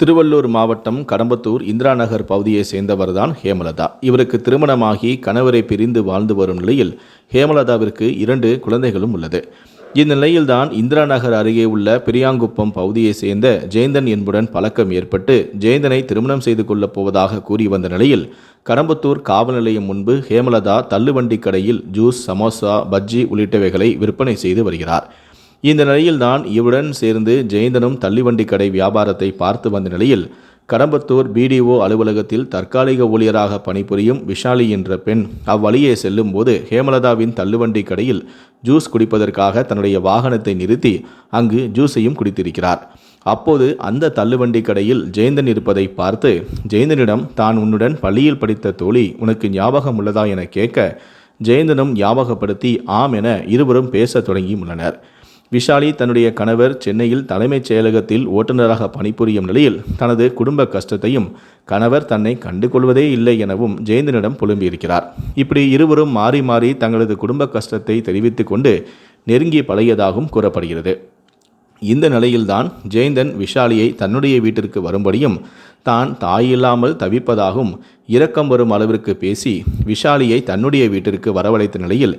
திருவள்ளூர் மாவட்டம் கடம்பத்தூர் இந்திரா நகர் பகுதியை சேர்ந்தவர்தான் ஹேமலதா. இவருக்கு திருமணமாகி கணவரை பிரிந்து வாழ்ந்து வரும் நிலையில் ஹேமலதாவிற்கு 2 குழந்தைகளும் உள்ளது. இந்நிலையில்தான் இந்திரா நகர் அருகே உள்ள பெரியாங்குப்பம் பகுதியை சேர்ந்த ஜெயந்தன் என்புடன் பழக்கம் ஏற்பட்டு ஜெயந்தனை திருமணம் செய்து கொள்ளப் போவதாக கூறி வந்த நிலையில் கடம்பத்தூர் காவல் நிலையம் முன்பு ஹேமலதா தள்ளுவண்டி கடையில் ஜூஸ், சமோசா, பஜ்ஜி உள்ளிட்டவைகளை விற்பனை செய்து வருகிறார். இந்த நிலையில்தான் இவருடன் சேர்ந்து ஜெயந்தனும் தள்ளுவண்டி கடை வியாபாரத்தை பார்த்து வந்த நிலையில் கடம்பத்தூர் பிடிஓ அலுவலகத்தில் தற்காலிக ஊழியராக பணிபுரியும் விஷாலி என்ற பெண் அவ்வழியே செல்லும் போது ஹேமலதாவின் தள்ளுவண்டி கடையில் ஜூஸ் குடிப்பதற்காக தன்னுடைய வாகனத்தை நிறுத்தி அங்கு ஜூஸையும் குடித்திருக்கிறார். அப்போது அந்த தள்ளுவண்டி கடையில் ஜெயந்தன் இருப்பதை பார்த்து ஜெயந்தனிடம் தான் உன்னுடன் பள்ளியில் படித்த தோழி உனக்கு ஞாபகம் உள்ளதா என கேட்க ஜெயந்தனும் ஞாபகப்படுத்தி ஆம் என இருவரும் பேச தொடங்கியுள்ளனர். விஷாலி தன்னுடைய கணவர் சென்னையில் தலைமைச் செயலகத்தில் ஓட்டுநராக பணிபுரியும் நிலையில் தனது குடும்ப கஷ்டத்தையும் கணவர் தன்னை கண்டுகொள்வதே இல்லை எனவும் ஜெயந்தனிடம் புலம்பியிருக்கிறார். இப்படி இருவரும் மாறி மாறி தங்களது குடும்ப கஷ்டத்தை தெரிவித்துக் கொண்டு நெருங்கி பழகியதாகவும் கூறப்படுகிறது. இந்த நிலையில்தான் ஜெயந்தன் விஷாலியை தன்னுடைய வீட்டிற்கு வரும்படியும் தான் தாயில்லாமல் தவிப்பதாகவும் இரக்கம் வரும் அளவிற்கு பேசி விஷாலியை தன்னுடைய வீட்டிற்கு வரவழைத்த நிலையில்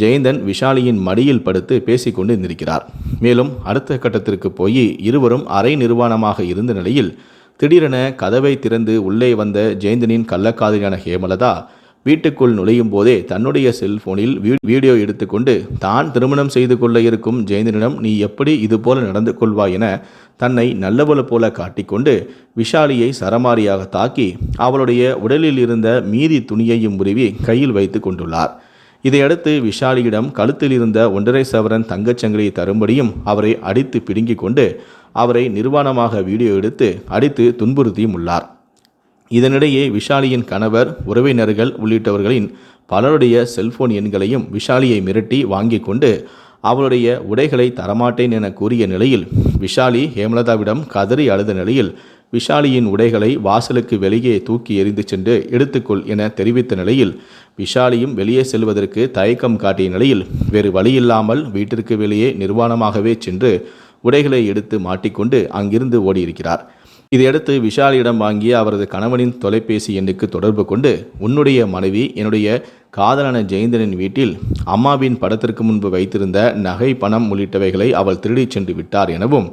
ஜெயந்தன் விஷாலியின் மடியில் படுத்து பேசிக்கொண்டு இருந்திருக்கிறார். மேலும் அடுத்த கட்டத்திற்கு போய் இருவரும் அரை நிர்வாணமாக இருந்த நிலையில் திடீரென கதவை திறந்து உள்ளே வந்த ஜெயந்தனின் கள்ளக்காதலியான ஹேமலதா வீட்டுக்குள் நுழையும் போதே தன்னுடைய செல்போனில் வீடியோ எடுத்துக்கொண்டு தான் திருமணம் செய்து கொள்ள இருக்கும் ஜெயந்தனிடம் நீ எப்படி இதுபோல நடந்து கொள்வாய் என தன்னை நல்லவள போல காட்டிக்கொண்டு விஷாலியை சரமாரியாக தாக்கி அவளுடைய உடலில் இருந்த மீதி துணியையும் உருவி கையில் வைத்து கொண்டுள்ளார். இதையடுத்து விஷாலியிடம் கழுத்தில் இருந்த 1.5 சவரன் தங்கச்சங்கிலியை தரும்படியும் அவரை அடித்து பிடுங்கிக் கொண்டு அவரை நிர்வாணமாக வீடியோ எடுத்து அடித்து துன்புறுத்தியும் உள்ளார். இதனிடையே விஷாலியின் கணவர், உறவினர்கள் உள்ளிட்டவர்களின் பலருடைய செல்போன் எண்களையும் விஷாலியை மிரட்டி வாங்கி கொண்டு அவளுடைய உடைகளை தரமாட்டேன் என கூறிய நிலையில் விஷாலி ஹேமலதாவிடம் கதறி அழுத நிலையில் விஷாலியின் உடைகளை வாசலுக்கு வெளியே தூக்கி எறிந்து சென்று எடுத்துக்கொள் என தெரிவித்த நிலையில் விஷாலியும் வெளியே செல்வதற்கு தயக்கம் காட்டிய நிலையில் வேறு வழியில்லாமல் வீட்டிற்கு வெளியே நிர்வாணமாகவே சென்று உடைகளை எடுத்து மாட்டிக்கொண்டு அங்கிருந்து ஓடியிருக்கிறார். இதையடுத்து விஷாலியிடம் வாங்கிய அவரது கணவனின் தொலைபேசி எண்ணுக்கு தொடர்பு கொண்டு உன்னுடைய மனைவி என்னுடைய காதலான ஜெயந்தனின் வீட்டில் அம்மாவின் படத்திற்கு முன்பு வைத்திருந்த நகை, பணம் உள்ளிட்டவைகளை அவள் திருடிச் சென்று விட்டார் எனவும்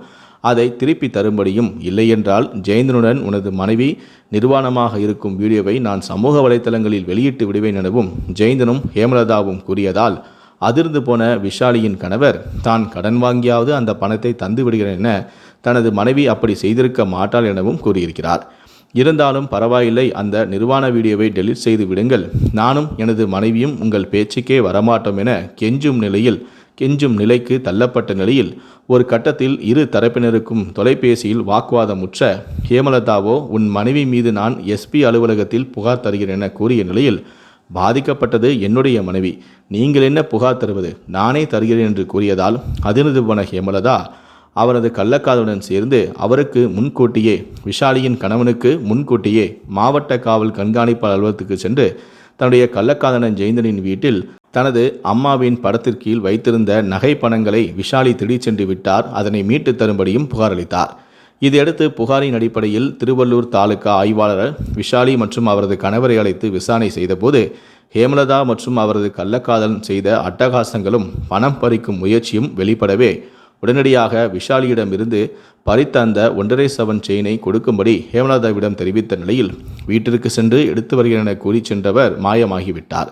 அதை திருப்பி தரும்படியும் இல்லையென்றால் ஜெயந்தனுடன் உனது மனைவி நிர்வாணமாக இருக்கும் வீடியோவை நான் சமூக வலைத்தளங்களில் வெளியிட்டு விடுவேன் எனவும் ஜெயந்தனும் ஹேமலதாவும் கூறியதால் அதிர்ந்து போன விஷாலியின் கணவர் தான் கடன் வாங்கியாவது அந்த பணத்தை தந்து விடுகிறேன் என தனது மனைவி அப்படி செய்திருக்க மாட்டாள் எனவும் கூறியிருக்கிறார். இருந்தாலும் பரவாயில்லை, அந்த நிர்வாண வீடியோவை டெலீட் செய்து விடுங்கள், நானும் எனது மனைவியும் உங்கள் பேச்சுக்கே வரமாட்டோம் என கெஞ்சும் நிலைக்கு தள்ளப்பட்ட நிலையில் ஒரு கட்டத்தில் இரு தரப்பினருக்கும் தொலைபேசியில் வாக்குவாதமுற்ற ஹேமலதாவோ உன் மனைவி மீது நான் எஸ்பி அலுவலகத்தில் புகார் தருகிறேன் என கூறிய நிலையில் பாதிக்கப்பட்டது என்னுடைய மனைவி, நீங்கள் என்ன புகார் தருவது, நானே தருகிறேன் என்று கூறியதால் அதிர்ந்து போன ஹேமலதா அவரது கள்ளக்காதலுடன் சேர்ந்து அவருக்கு முன்கூட்டியே விஷாலியின் கணவனுக்கு முன்கூட்டியே மாவட்ட காவல் கண்காணிப்பாளர் அலுவலகத்துக்கு சென்று தன்னுடைய கள்ளக்காதலன் ஜெயந்தனின் வீட்டில் தனது அம்மாவின் படத்திற்கீழ் வைத்திருந்த நகை, பணங்களை விஷாலி திருடிச் சென்று விட்டார், அதனை மீட்டு தரும்படியும் புகார் அளித்தார். இதையடுத்து புகாரின் அடிப்படையில் திருவள்ளூர் தாலுகா ஆய்வாளர் விஷாலி மற்றும் அவரது கணவரை அழைத்து விசாரணை செய்தபோது ஹேமலதா மற்றும் அவரது கள்ளக்காதலன் செய்த அட்டகாசங்களும் பணம் பறிக்கும் முயற்சியும் வெளிப்படவே உடனடியாக விஷாலியிடமிருந்து பறித்த அந்த 1.5 சவரன் செயினை கொடுக்கும்படி ஹேமலதாவிடம் தெரிவித்த நிலையில் வீட்டிற்கு சென்று எடுத்து வருகிறேன் என கூறி சென்றவர் மாயமாகிவிட்டார்.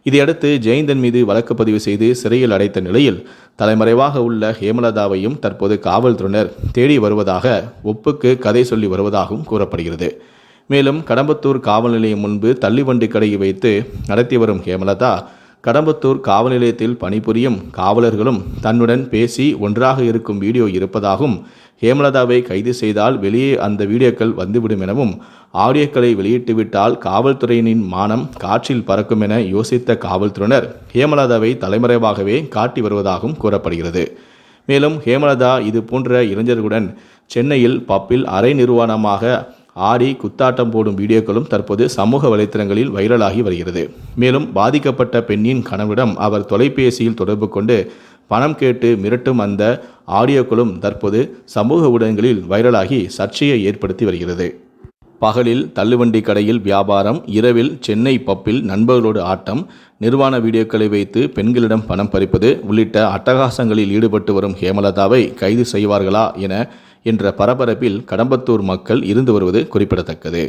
இதையடுத்து ஜெயந்தன் மீது வழக்கு பதிவு செய்து சிறையில் அடைத்த நிலையில் தலைமறைவாக உள்ள ஹேமலதாவையும் தற்போது காவல்துறையினர் தேடி வருவதாக ஒப்புக்கு கதை சொல்லி வருவதாகவும் கூறப்படுகிறது. மேலும் கடம்பத்தூர் காவல் நிலையம் முன்பு தள்ளுவண்டி கடையை வைத்து நடத்தி வரும் ஹேமலதா கடம்பத்தூர் காவல் நிலையத்தில் பணிபுரியும் காவலர்களும் தன்னுடன் பேசி ஒன்றாக இருக்கும் வீடியோ இருப்பதாகவும் ஹேமலதாவை கைது செய்தால் வெளியே அந்த வீடியோக்கள் வந்துவிடும் எனவும் ஆடியோக்களை வெளியிட்டுவிட்டால் காவல்துறையினின் மானம் காற்றில் பறக்கும் என யோசித்த காவல்துறையினர் ஹேமலதாவை தலைமறைவாகவே காட்டி வருவதாகவும் கூறப்படுகிறது. மேலும் ஹேமலதா இது போன்ற இளைஞர்களுடன் சென்னையில் பப்பில் அரை நிர்வாணமாக ஆடி குத்தாட்டம் போடும் வீடியோக்களும் தற்போது சமூக வலைத்தளங்களில் வைரலாகி வருகிறது. மேலும் பாதிக்கப்பட்ட பெண்ணின் கணவரிடம் அவர் தொலைபேசியில் தொடர்பு கொண்டு பணம் கேட்டு மிரட்டும் அந்த ஆடியோக்களும் தற்போது சமூக ஊடகங்களில் வைரலாகி சர்ச்சையை ஏற்படுத்தி வருகிறது. பகலில் தள்ளுவண்டி கடையில் வியாபாரம், இரவில் சென்னை பப்பில் நண்பர்களோடு ஆட்டம், நிர்வாண வீடியோக்களை வைத்து பெண்களிடம் பணம் பறிப்பது உள்ளிட்ட அட்டகாசங்களில் ஈடுபட்டு வரும் ஹேமலதாவை கைது செய்வார்களா என்ற பரபரப்பில் கடம்பத்தூர் மக்கள் இருந்து வருவது குறிப்பிடத்தக்கது.